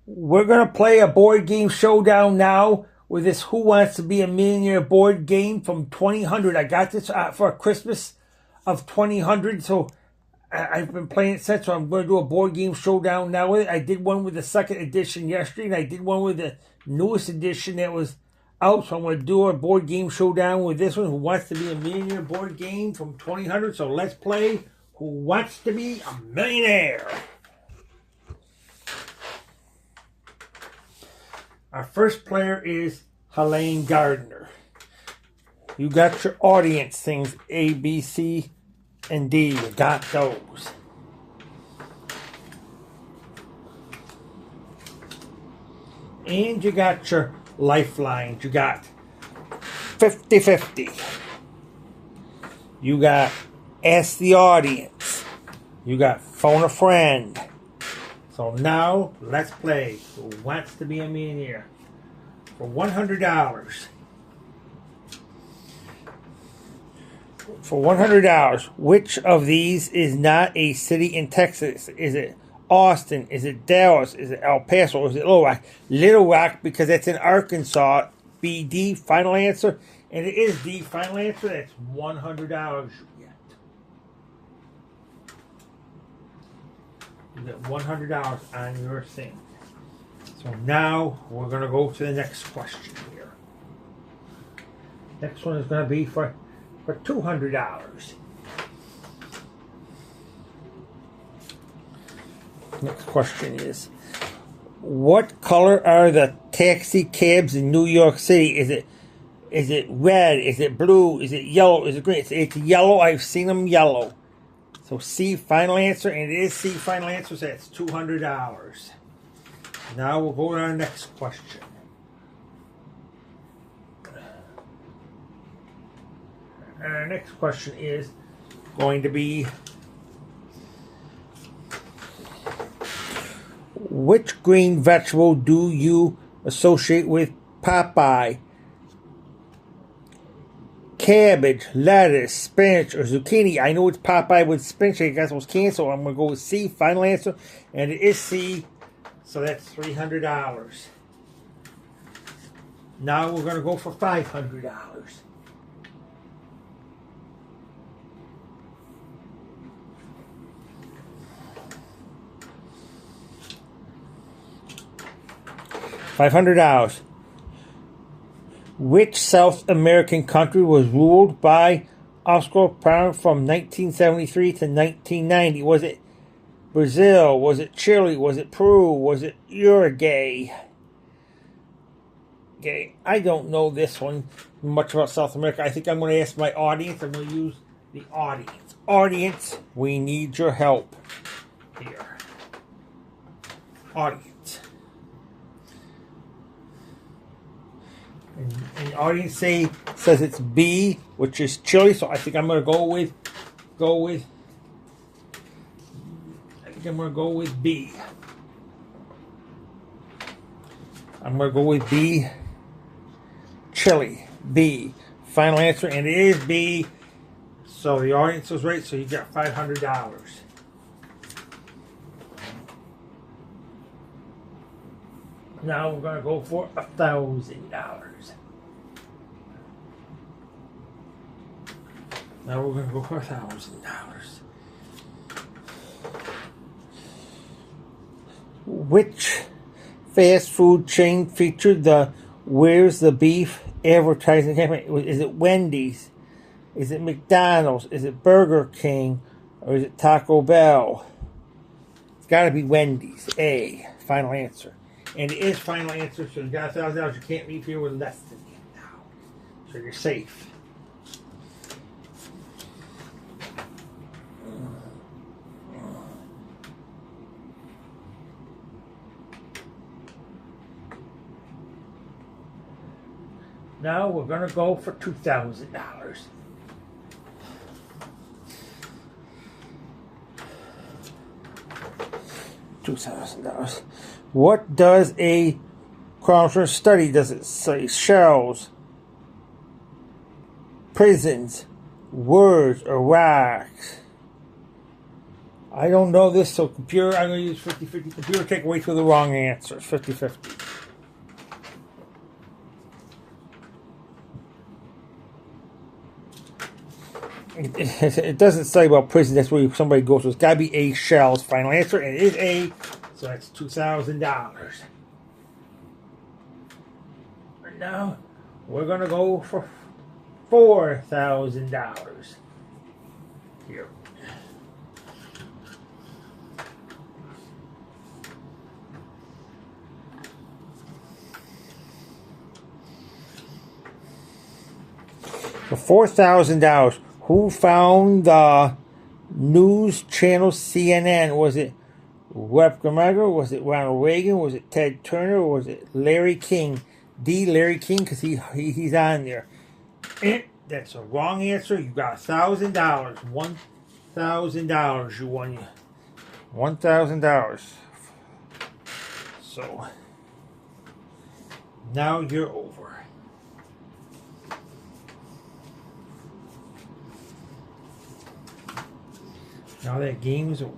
We're going to play a board game showdown now with this Who Wants to Be a Millionaire board game from 2000. I got this for Christmas of 2000, so I've been playing it since, so I'm going to do a board game showdown now with it. I did one with the second edition yesterday, and I did one with the newest edition that was out, so I'm going to do a board game showdown with this one, Who Wants to Be a Millionaire board game from 2000. So let's play Who Wants to Be a Millionaire. Our first player is Helene Gardner. You got your audience things, A, B, C, and D. You got those. And you got your lifelines. You got 50-50. You got Ask the Audience. You got Phone a Friend. So now, let's play Who Wants to Be a Millionaire for $100. For $100, which of these is not a city in Texas? Is it Austin? Is it Dallas? Is it El Paso? Or is it Little Rock? Little Rock, because that's in Arkansas. B, D, final answer. And it is D, final answer. That's $100. You get $100 on your thing. So now we're going to go to the next question here. Next one is going to be for $200. Next question is, what color are the taxi cabs in New York City? Is it red? Is it blue? Is it yellow? Is it green? It's yellow. I've seen them yellow. So C, final answer, and it is C, final answer, so that's $200. Now we'll go to our next question. Our next question is going to be, which green vegetable do you associate with Popeye? Cabbage, lettuce, spinach, or zucchini. I know it's Popeye with spinach. I guess it was canceled. I'm going to go with C, final answer. And it is C, so that's $300. Now we're going to go for $500. $500. Which South American country was ruled by Oscar Peron from 1973 to 1990? Was it Brazil? Was it Chile? Was it Peru? Was it Uruguay? Okay, I don't know this one much about South America. I think I'm going to ask my audience. I'm going to use the audience. Audience, we need your help here. Audience. And the audience says it's B, which is Chile. So I think I'm going to go with B. I'm going to go with B, Chile. B, final answer, and it is B. So the audience was right. So you got $500. Now we're going to go for $1,000. Now we're going to go for $1,000. Which fast food chain featured the "Where's the Beef" advertising campaign? Is it Wendy's? Is it McDonald's? Is it Burger King? Or is it Taco Bell? It's got to be Wendy's. A, final answer. And it is final answer, so you got $1,000. You can't leave here with less than that now. So you're safe. Now we're going to go for $2,000. $2,000. What does a crowdsourcing study? Does it say shells, prisons, words, or rocks? I don't know this, so computer, I'm going to use 50-50. Computer, take away two of the wrong answers. 50-50. It doesn't say about prison. That's where somebody goes. So it's got to be A, Shell's final answer. And it is A, so that's $2,000. And now we're going to go for $4,000 here. For $4,000, who found the news channel CNN? Was it Webb Gamager? Was it Ronald Reagan? Was it Ted Turner? Or was it Larry King? D. Larry King, because he's on there. And that's a wrong answer. You got $1,000. $1,000 you won. $1,000. So now you're over. Now that game is over.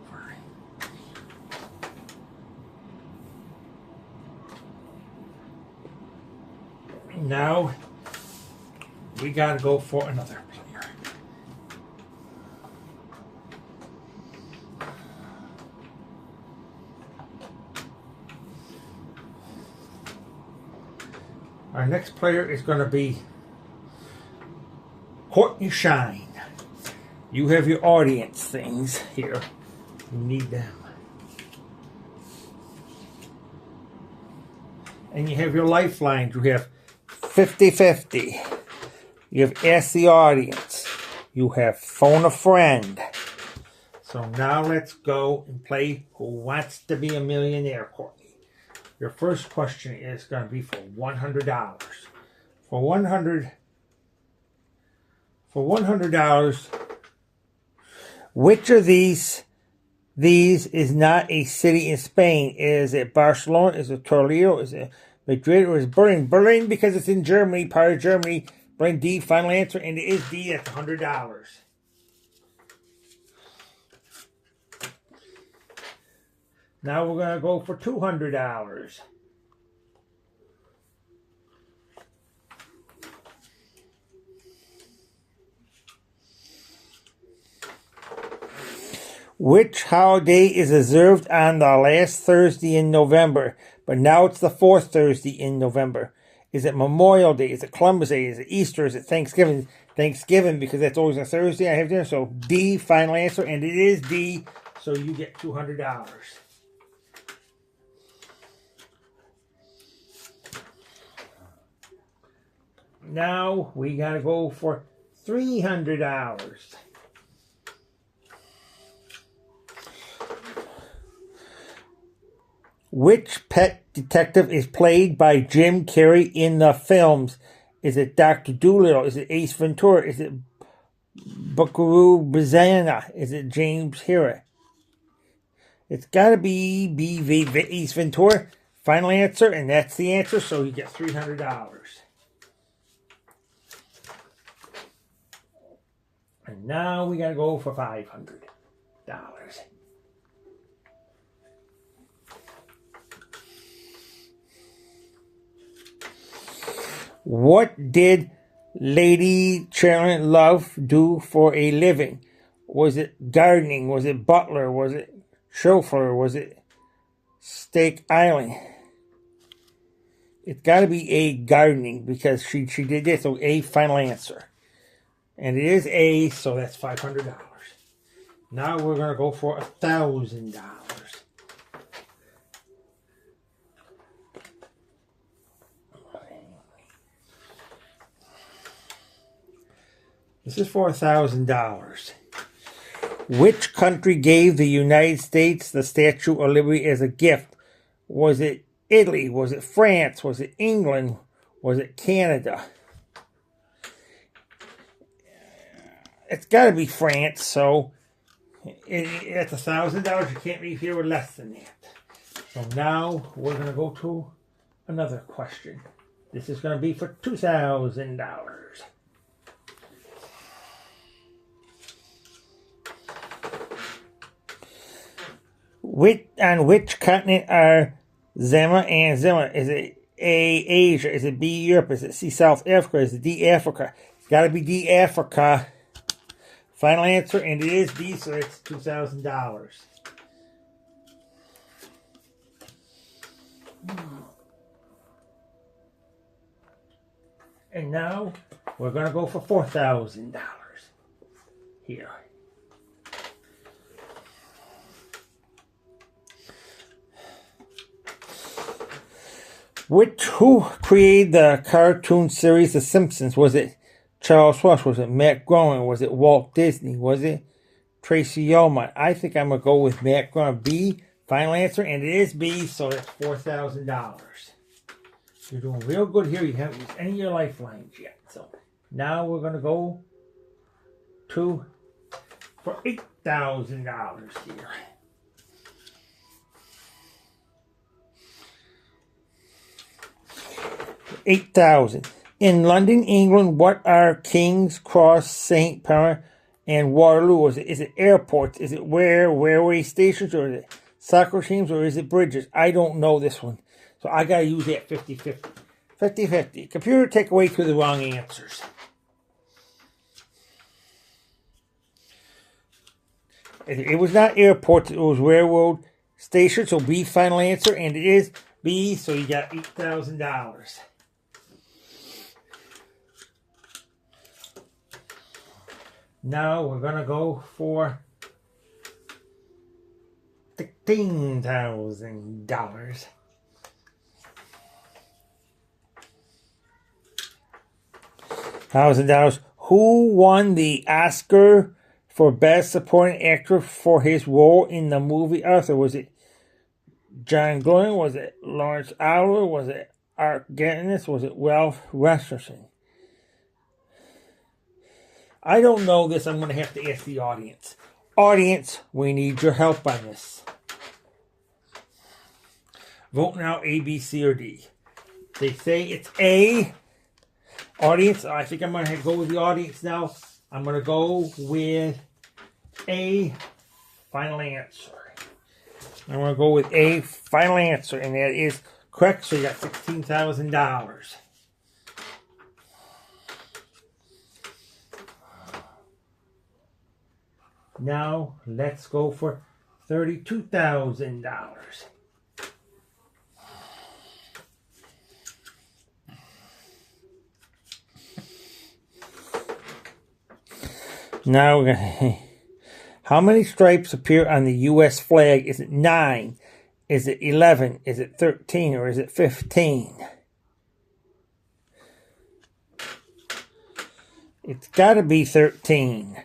Now we gotta go for another player. Our next player is going to be Courtney Shine. You have your audience things here. You need them. And you have your lifelines. You have 50-50. You have Ask the Audience. You have Phone a Friend. So now let's go and play Who Wants to Be a Millionaire, Courtney. Your first question is going to be for $100. For $100, which of these is not a city in Spain? Is it Barcelona? Is it Toledo? Is it Madrid? Or is it Berlin? Berlin, because it's in Germany, part of Germany. Berlin, D, final answer, and it is D. That's $100. Now we're going to go for $200. Which holiday is observed on the last Thursday in November, but now it's the fourth Thursday in November? Is it Memorial Day? Is it Columbus Day? Is it Easter? Is it Thanksgiving? Thanksgiving, because that's always a Thursday I have dinner. So D, final answer, and it is D, so you get $200. Now we got to go for $300. Which pet detective is played by Jim Carrey in the films? Is it Dr. Dolittle? Is it Ace Ventura? Is it Buckaroo Banzai? Is it James Hera? It's got to be Ace Ventura. Final answer, and that's the answer, so you get $300. And now we got to go for $500. What did Lady Chamberlain Love do for a living? Was it gardening? Was it butler? Was it chauffeur? Was it Steak Island? It's got to be A, gardening, because she did this. So A, final answer. And it is A, so that's $500. Now we're going to go for $1,000. This is for $1,000. Which country gave the United States the Statue of Liberty as a gift? Was it Italy? Was it France? Was it England? Was it Canada? It's got to be France, so it's $1,000. You can't leave here with less than that. So now we're going to go to another question. This is going to be for $2,000. On which continent are Zema and Zima? Is it A, Asia? Is it B, Europe? Is it C, South Africa? Is it D, Africa? It's got to be D, Africa. Final answer, and it is D, so it's $2,000. And now we're going to go for $4,000 here. Who created the cartoon series The Simpsons? Was it Charles Schulz? Was it Matt Groening? Was it Walt Disney? Was it Tracy Ullman? I think I'm going to go with Matt Groening. B, final answer, and it is B, so that's $4,000. You're doing real good here. You haven't used any of your lifelines yet. So now we're going to go for $8,000 here. $8,000. In London, England, what are King's Cross, St. Paul, and Waterloo? Is it airports? Is it railway stations? Or is it soccer teams? Or is it bridges? I don't know this one. So I got to use that 50-50. 50-50. Computer, take away 2 of the wrong answers. It was not airports. It was railroad stations. So B, final answer. And it is B. So you got $8,000. Now we're going to go for $15,000. $1,000. Who won the Oscar for Best Supporting Actor for his role in the movie Arthur? Was it John Glenn? Was it Lawrence Oliver? Was it Art Guinness? Was it Ralph Rasmussen? I don't know this. I'm going to have to ask the audience. Audience, we need your help on this. Vote now, A, B, C, or D. They say it's A. Audience, I think I'm going to go with the audience now. I'm going to go with A, final answer. I'm going to go with A, final answer, and that is correct. So you got $16,000. Now, let's go for $32,000. Now, how many stripes appear on the U.S. flag? Is it 9? Is it 11? Is it 13? Or is it 15? It's got to be 13.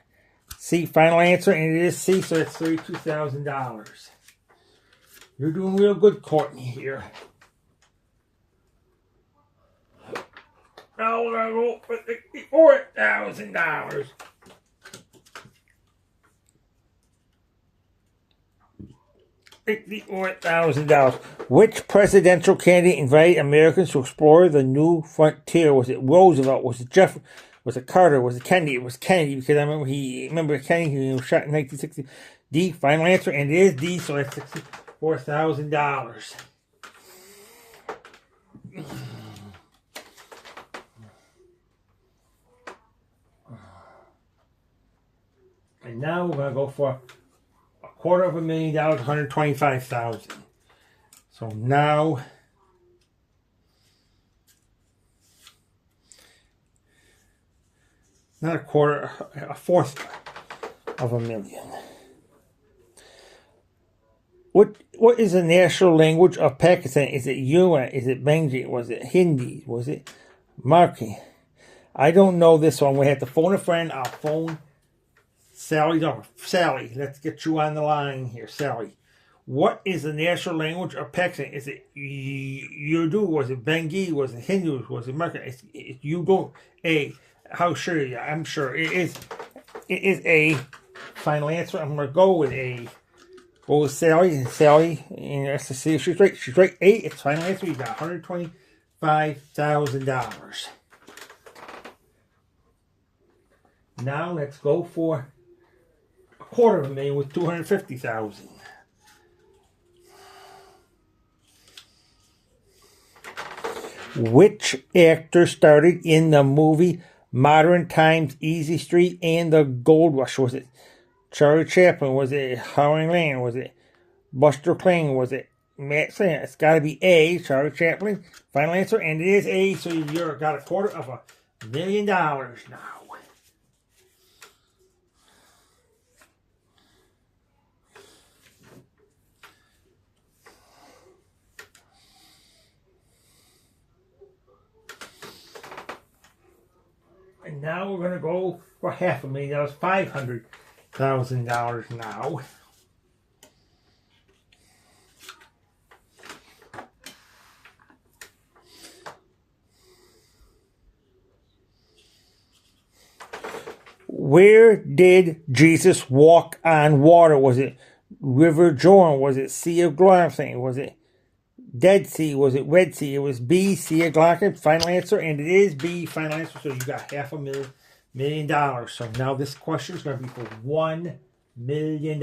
C, final answer, and it is C, so it's $32,000. You're doing real good, Courtney, here. Now we're going to go for $64,000. $64,000. Which presidential candidate invited Americans to explore the new frontier? Was it Roosevelt? Was it Jefferson? Was it Carter? Was it Kennedy? It was Kennedy because I remember Kennedy was shot in 1960. D, final answer, and it is D, so that's $64,000. And now we're going to go for $250,000, $125,000. So now not a quarter, a fourth of a million. What is the national language of Pakistan? Is it Urdu? Is it Bengali? Was it Hindi? Was it Marathi? I don't know this one. We have to phone a friend. I'll phone Sally. No, Sally, let's get you on the line here, Sally. What is the national language of Pakistan? Is it Urdu? Was it Bengali? Was it Hindu? Was it Marathi? You don't. A. How sure are you? I'm sure it is. It is A. Final answer. I'm going to go with A. Go with Sally. Sally, and let's see if she's right. She's right. A. It's final answer. You got $125,000. Now let's go for $250,000 with $250,000. Which actor started in the movie Modern Times, Easy Street, and The Gold Rush? Was it Charlie Chaplin? Was it Howard Land? Was it Buster Kling? Was it Matt Slant? It's got to be A, Charlie Chaplin. Final answer, and it is A, so you've got $250,000 now. And now we're going to go for $500,000, $500,000 now. Where did Jesus walk on water? Was it River Jordan? Was it Sea of Galilee? Was it Dead Sea? Was it Red Sea? It was B, Sea of Galilee. Final answer, and it is B, final answer. So you got $500,000. So now this question is going to be for $1 million.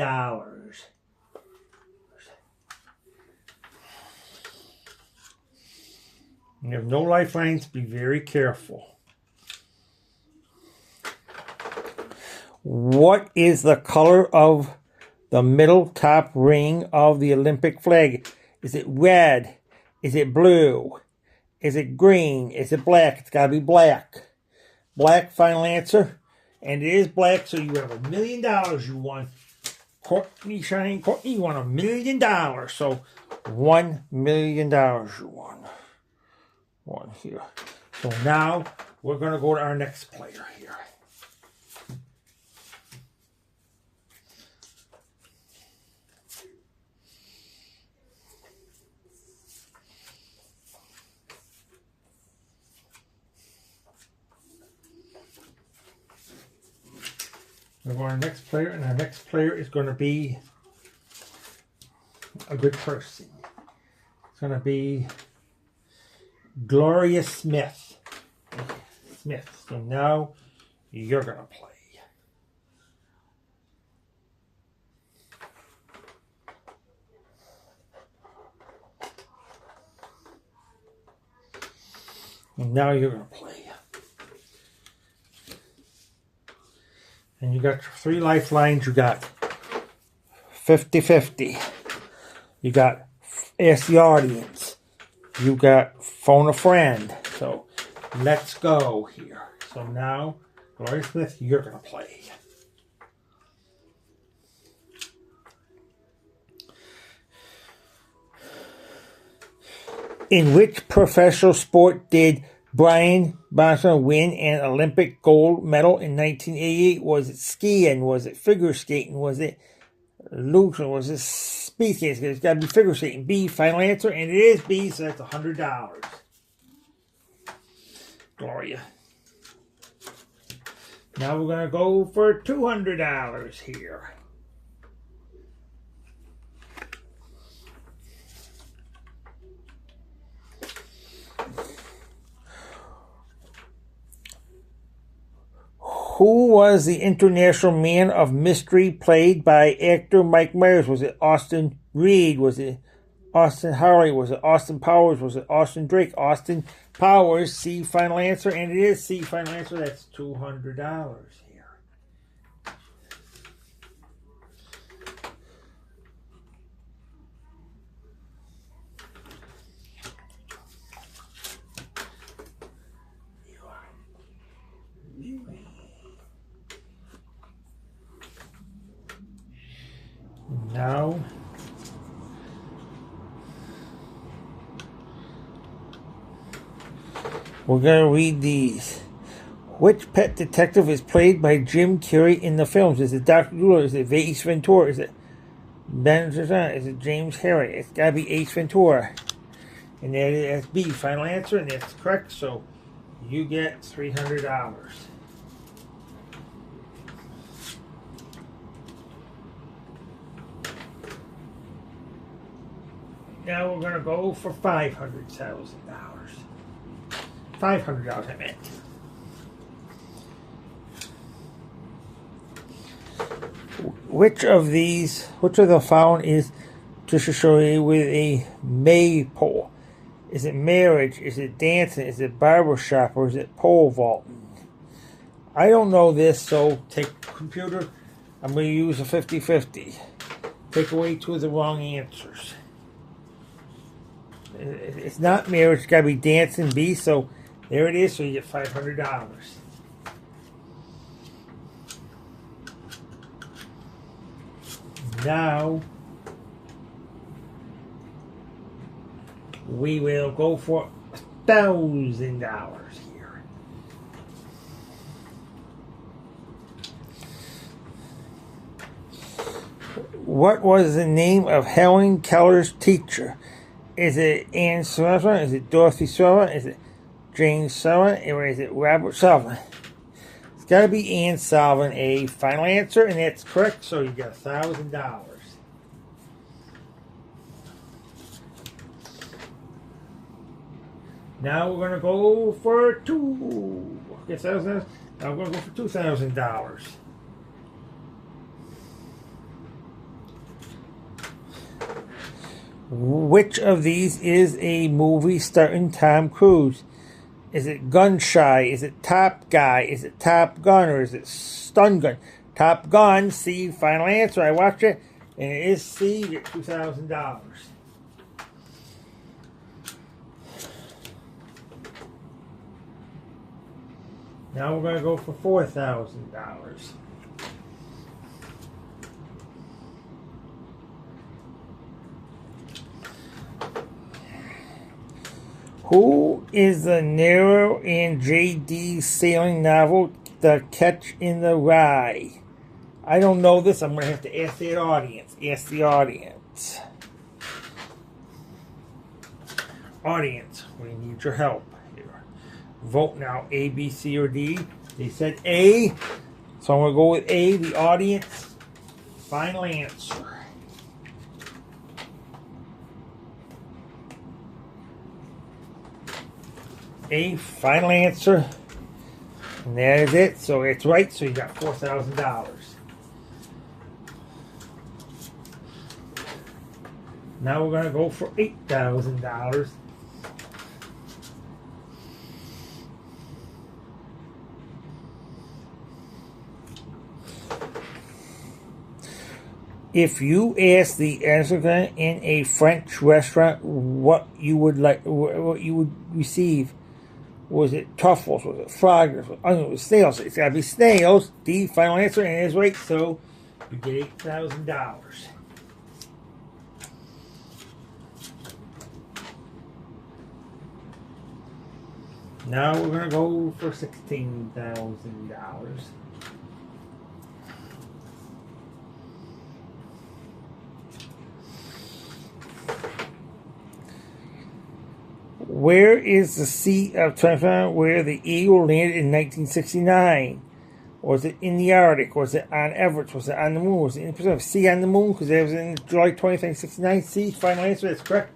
You have no lifelines. Be very careful. What is the color of the middle top ring of the Olympic flag? Is it red? Is it blue? Is it green? Is it black? It's got to be black. Black, final answer. And it is black, so you have $1 million you won. Courtney Courtney, you won $1 million. So $1 million you won. One here. So now we're going to go to our next player here. We're going to our next player, and our next player is going to be a good person. It's going to be Gloria Smith. So now you're going to play. And now you're going to play. And you got 3 lifelines. You got 50-50. You got Ask the Audience. You got Phone a Friend. So let's go here. So now, Gloria Smith, you're going to play. In which professional sport did Brian Boston win an Olympic gold medal in 1988? Was it skiing? Was it figure skating? Was it luge? Was it speed skating? It's got to be figure skating. B, final answer, and it is B, so that's $100. Gloria. Now we're going to go for $200 here. Who was the international man of mystery played by actor Mike Myers? Was it Austin Reed? Was it Austin Harley? Was it Austin Powers? Was it Austin Drake? Austin Powers. C, final answer, and it is C, final answer. That's $200 here. Now, we're going to read these. Which pet detective is played by Jim Carrey in the films? Is it Dr. Doolittle? Is it Ace Ventura? Is it Ben Zazan? Is it James Harry? It's got to be Ace Ventura. And that's B, final answer, and that's correct. So you get $300. Now we're going to go for $500,000. $500, I meant. Which of the following is to show you with a maypole? Is it marriage? Is it dancing? Is it barbershop? Or is it pole vaulting? I don't know this, so take computer. I'm going to use a 50-50. Take away two of the wrong answers. It's not marriage. It's got to be dancing, B. So there it is. So you get $500. Now we will go for $1,000 here. What was the name of Helen Keller's teacher? Is it Anne Sullivan? Is it Dorothy Sullivan? Is it Jane Sullivan? Or is it Robert Sullivan? It's got to be Anne Sullivan. A final answer, and that's correct. So you got $1,000. Now we're going to go for $2,000. Now we're going to go for $2,000. Which of these is a movie starring Tom Cruise? Is it Gun Shy? Is it Top Guy? Is it Top Gun? Or is it Stun Gun? Top Gun, C, final answer. I watched it, and it is C. You get $2,000. Now we're going to go for $4,000. Who is the narrow and J.D. sailing novel The Catch in the Rye? I don't know this. I'm going to have to ask the audience. Ask the audience. Audience, we need your help here. Vote now, A, B, C, or D. They said A, so I'm going to go with A, the audience. Final answer. A, final answer. And that is it. So it's right. So you got $4,000. Now we're going to go for $8,000. If you ask the answer in a French restaurant what you would receive, was it truffles? Was it frogs? Was it snails? It's got to be snails. D, final answer, and it is right. So you get $8,000. Now we're going to go for $16,000. Where is the seat of Trump where the Eagle landed in 1969? Was it in the Arctic? Was it on Everest? Was it on the moon? Was it in the Pacific? C, on the moon, because it was in July 20th, 1969. C, final answer, that's correct.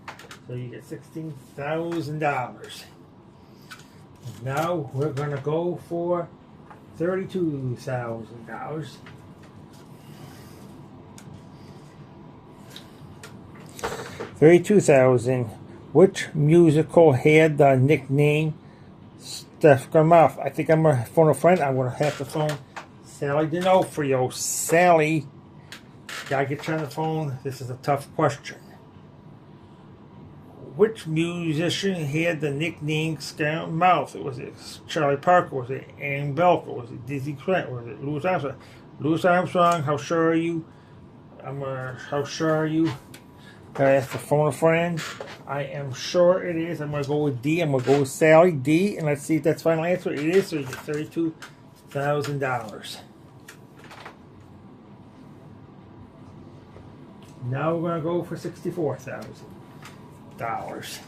So you get $16,000. Now we're going to go for $32,000. $32,000. Which musical had the nickname Steph Mouth? I think I'm going to phone a friend. I'm going to have to phone Sally D'Onofrio. Sally, gotta get you on the phone. This is a tough question. Which musician had the nickname Steph Mouth? Was it Charlie Parker? Was it Ann Belker? Was it Dizzy Trent? Was it Louis Armstrong? Louis Armstrong, how sure are you? How sure are you? I have to phone a friend. I am sure it is. I'm going to go with D. I'm going to go with Sally. D. And let's see if that's final answer. It is. So you get $32,000. Now we're going to go for $64,000.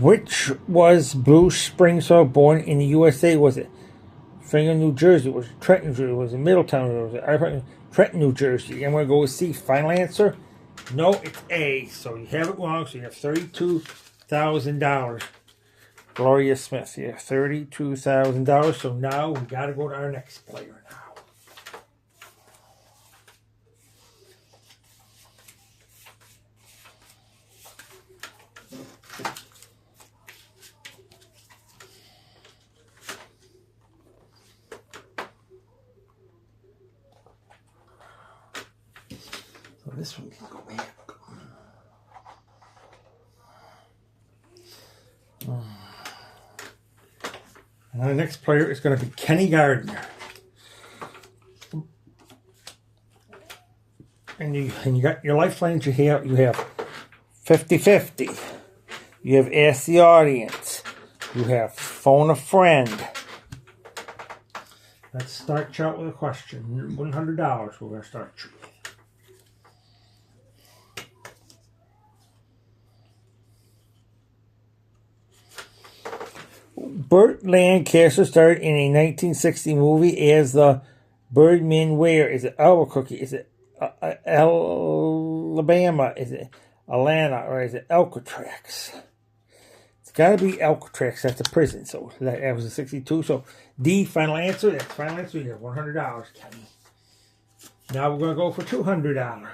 Which was Bruce Springsteen born in the USA? Was it Frankfort, New Jersey? Was it Trenton, New Jersey? Was it Middletown? Was it Trenton, New Jersey? I'm going to go with C. Final answer? No, it's A. So you have it wrong. So you have $32,000. Gloria Smith. You have $32,000. So now we got to go to our next player now. this one can go back. And our next player is going to be Kenny Gardner. And you got your lifelines. You have 50-50. You have Ask the Audience. You have Phone a Friend. Let's start you out with a question. $100 we're going to start you with. Burt Lancaster starred in a 1960 movie as the Birdman where? Is it Albuquerque? Is it Alabama? Is it Atlanta? Or is it Alcatraz? It's got to be Alcatraz. That's a prison. So that was a 62. So D, final answer. That's final answer. You have $100, Kenny. Now we're going to go for $200.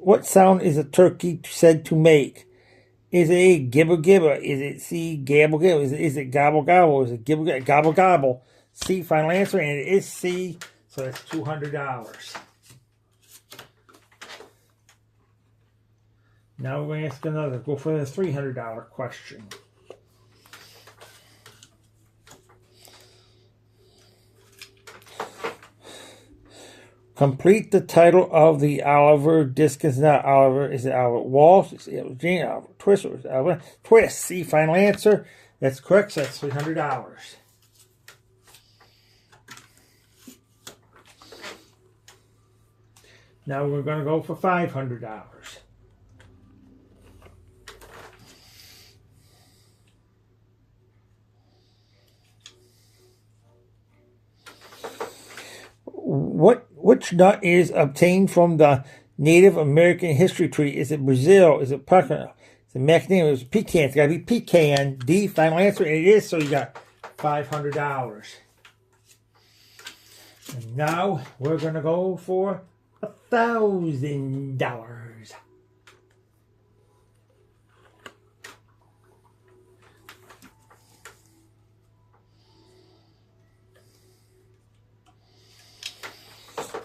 What sound is a turkey said to make? Is it A, gibber gibber? Is it C, gabble gabble? Is it gobble gobble? Is it gibber gobble gobble? C, final answer, and it is C, so that's $200. Now we're going to ask another. Go for the $300 question. Complete the title of the Oliver Dickens. Not Oliver. Is it Oliver Walsh? Is it Jane Oliver Twist? Or is it Oliver Twist? C, final answer. That's correct. So that's $300. Now we're going to go for $500. Which nut is obtained from the Native American history tree? Is it Brazil? Is it pecan? Is it macadamia? Is it pecan? It's got to be pecan. D, final answer. And it is, so you got $500. And now we're going to go for $1,000.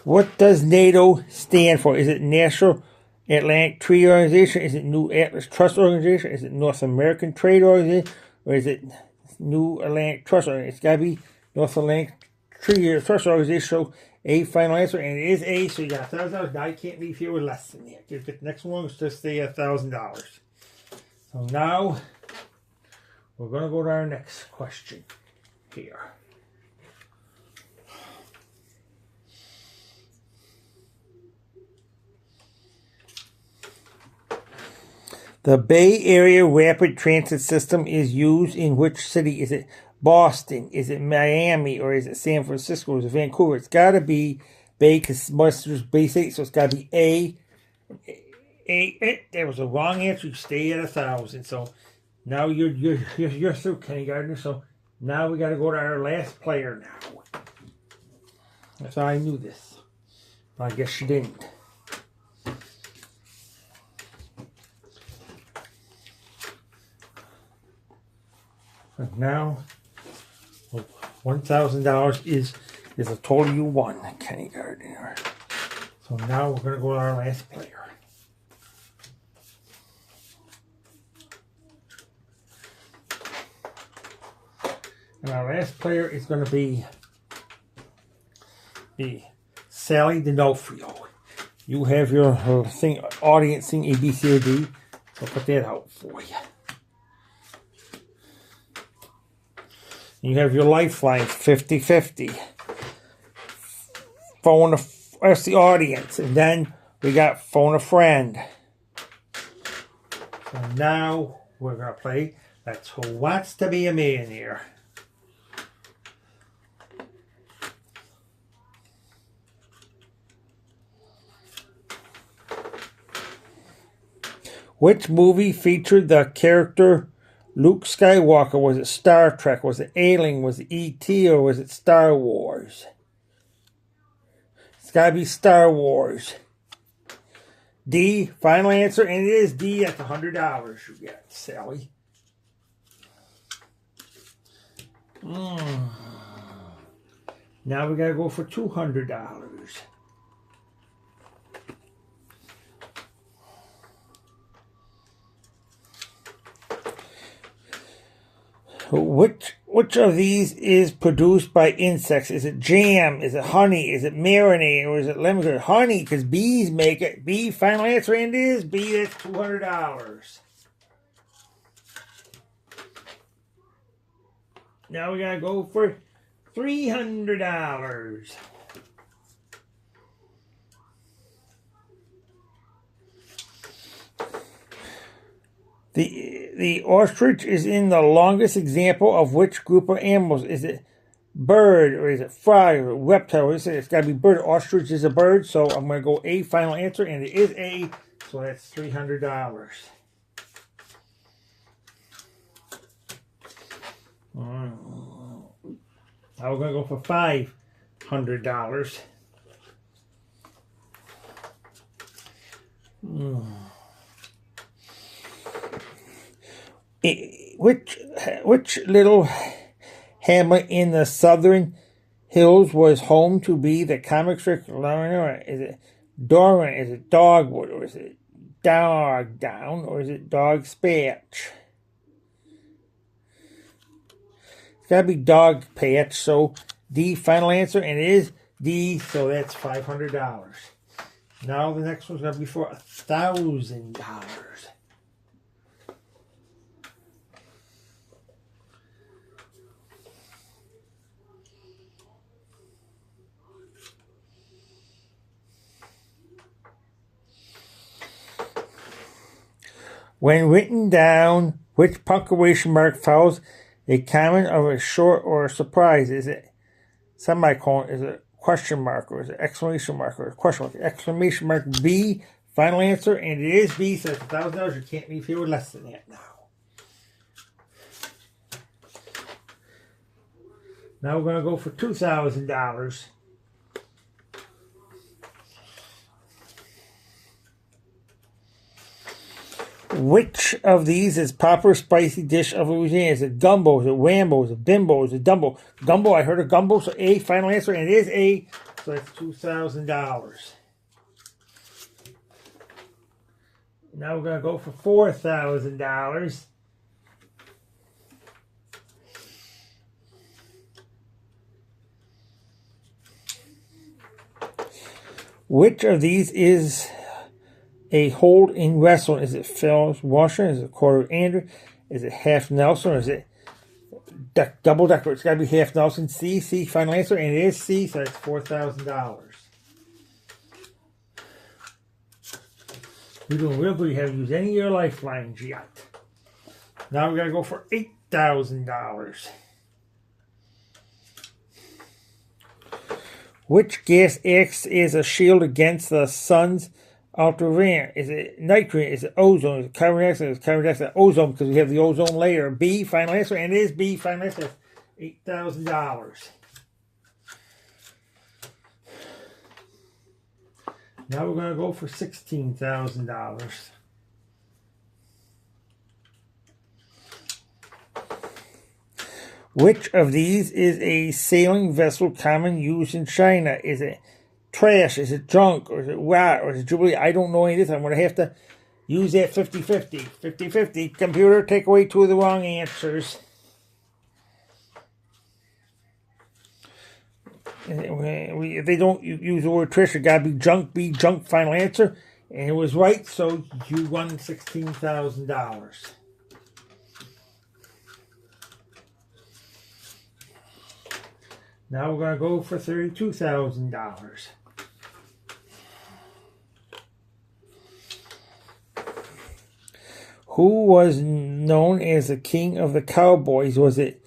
What does NATO stand for? Is it National Atlantic Treaty Organization? Is it New Atlas Trust Organization? Is it North American Trade Organization? Or is it New Atlantic Trust Organization? It's got to be North Atlantic Treaty Trust Organization. So A, final answer, and it is A. So you got $1,000. Now you can't leave here with less than that. Get the next one, just stay at $1,000. So now we're going to go to our next question here. The Bay Area Rapid Transit System is used in which city? Is it Boston? Is it Miami? Or is it San Francisco? Is it Vancouver? It's got to be Bay, because Monsters Bay City, so it's got to be A. There was a wrong answer. You stay at 1,000. So now you're through, Kenny Gardner. So now we got to go to our last player now. I thought I knew this, but I guess you didn't. And now, $1,000 is a total you won, Kenny Gardner. So now we're going to go to our last player. And our last player is going to be Sally D'Onofrio. You have your audience thing, A, B, C, or D. So I'll put that out for you. You have your lifelines, 50-50. Ask the Audience. And then we got Phone a Friend. So now we're going to play That's Who Wants to Be a Millionaire. Which movie featured the character Luke Skywalker? Was it Star Trek? Was it Alien? Was it E.T.? Or was it Star Wars? It's got to be Star Wars. D, final answer, and it is D. That's $100 you get, Sally. Now we gotta go for $200. Which of these is produced by insects? Is it jam? Is it honey? Is it marinade? Or is it lemon curd? Honey, because bees make it. B, final answer, and it is B. That's $200. Now we gotta go for $300. The ostrich is in the longest example of which group of animals? Is it bird, or is it frog, or reptile? It's got to be bird. Ostrich is a bird, so I'm going to go A, final answer, and it is A, so that's $300. Now we're going to go for $500. Which little hamlet in the southern hills was home to be the comic strip Millionaire? Is it Dorman? Is it Dogwood? Or is it Dog Down? Or is it Dog Spatch? It's got to be Dog Patch, so D, final answer, and it is D, so that's $500. Now the next one's going to be for $1,000. When written down, which punctuation mark follows a comment of a short or a surprise? Is it semicolon? Is it question mark? Or is it exclamation mark? Or question mark? Exclamation mark. B, final answer, and it is B, so it's $1,000. You can't leave here with less than that now. Now we're going to go for $2,000. Which of these is popular spicy dish of Louisiana? Is it gumbo? Is it wambo? Is it bimbo? Is it dumbo? Gumbo, I heard of gumbo, so A, final answer, and it is A, so that's $2,000. Now we're going to go for $4,000. Which of these is a hold in wrestling? Is it Phil Washington? Is it quarter Andrew? Is it half Nelson? Or is it double decker? It's got to be half Nelson. C, final answer, and it is C, so that's $4,000. You don't really have to use any of your lifelines yet. Now we got to go for $8,000. Which gas acts as a shield against the sun's ultraviolet? Is it nitrogen? Is it ozone? Is it carbon dioxide? Is it carbon dioxide? Ozone, because we have the ozone layer. B, final answer, and it is B, final answer. $8,000. Now we're going to go for $16,000. Which of these is a sailing vessel common used in China? Is it trash? Is it junk? Or is it rot? Or is it jubilee? I don't know any of this. I'm going to have to use that 50-50. 50-50. Computer, take away two of the wrong answers. If they don't use the word trash, it got to be junk. B, junk, final answer. And it was right, so you won $16,000. Now we're going to go for $32,000. Who was known as the king of the cowboys? Was it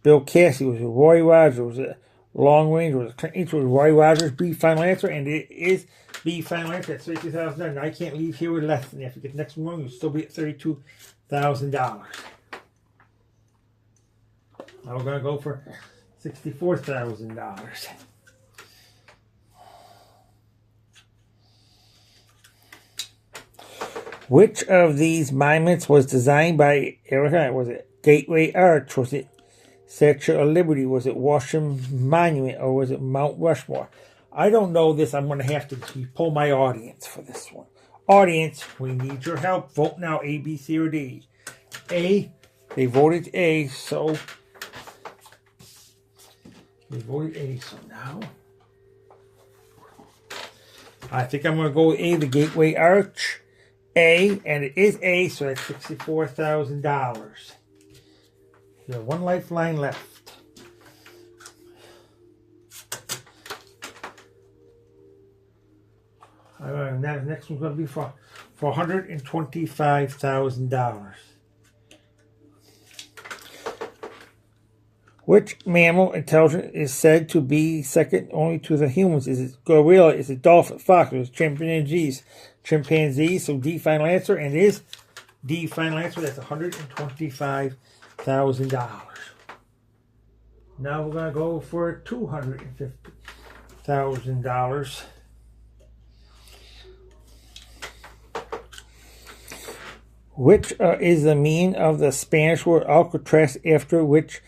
Bill Cassidy? Was it Roy Rogers? Was it Long Range? Was it Clint Eastwood? Roy Rogers? B, final answer, and it is B, final answer. That's $32,000. Now I can't leave here with less than that. If you get the next one wrong, you'll still be at $32,000. Now we're going to go for $64,000. Which of these monuments was designed by Eric? Was it Gateway Arch? Was it Statue of Liberty? Was it Washington Monument? Or was it Mount Rushmore? I don't know this. I'm going to have to pull my audience for this one. Audience, we need your help. Vote now, A, B, C, or D. A, they voted A, so they voted A, so now I think I'm going to go with A, the Gateway Arch. A, and it is A, so that's $64,000. You have one lifeline left. That next one's going to be for $125,000. Which mammal intelligence is said to be second only to the humans? Is it gorilla? Is it dolphin? Fox? Is it chimpanzees? Chimpanzees. So D, final answer, and it is D, final answer. That's $125,000. Now we're going to go for $250,000. Which is the meaning of the Spanish word Alcatraz, after which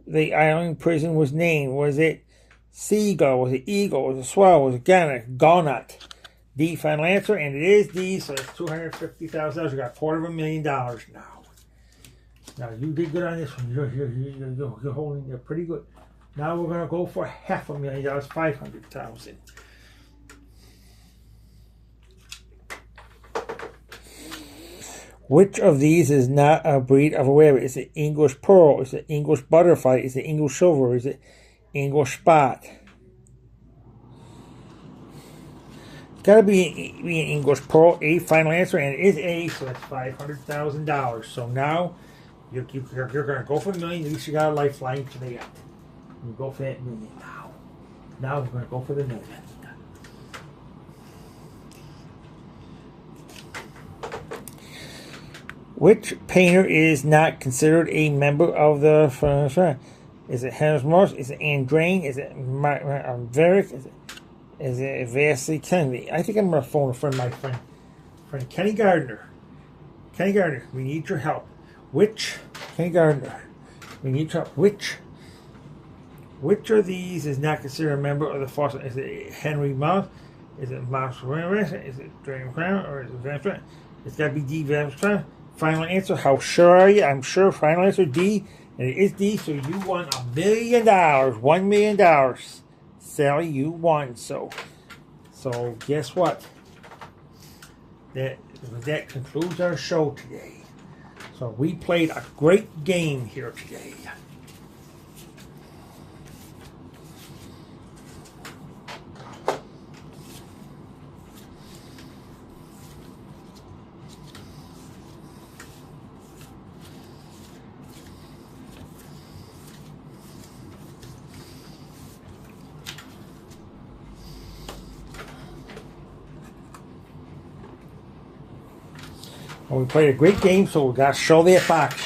the island prison was named? Was it seagull? Was it eagle? Was it swallow? Was it gonnet? D, final answer, and it is D, so that's $250,000. You got $250,000 now. Now, you did good on this one. You're holding it pretty good. Now we're going to go for $500,000, $500,000. Which of these is not a breed of a rabbit? Is it English Pearl? Is it English Butterfly? Is it English Silver? Is it English Spot? It's got to be an English Pearl. A, final answer, and it is A, so that's $500,000. So now you're going to go for $1 million. At least you got a lifeline to the end. You go for that $1 million now. Now we're going to go for the $1 million. Which painter is not considered a member of the... Is it Hans Morris? Is it Andrain? Is it Varick? Is it Vasily Kennedy? I think I'm going to phone a friend, my friend Kenny Gardner. Kenny Gardner, we need your help. Kenny Gardner, we need your help. Which of these is not considered a member of the Fossil? Is it Henry Mouse? Is it Mouse Ramirez? Is it Dragon Crown? Or is it Van Frank? It's got to be D. Van Frank. Final answer. How sure are you? I'm sure. Final answer D. And it is D. So you won $1 million. $1 million. Sally, you won. So guess what? That concludes our show today. So we played a great game here today. Well, we played a great game, so we got to show that box.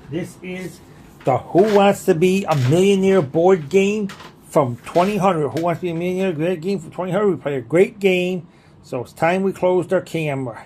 This is the Who Wants to Be a Millionaire board game from 2000. Who Wants to Be a Millionaire? Great game from 2000. We played a great game, so it's time we closed our camera.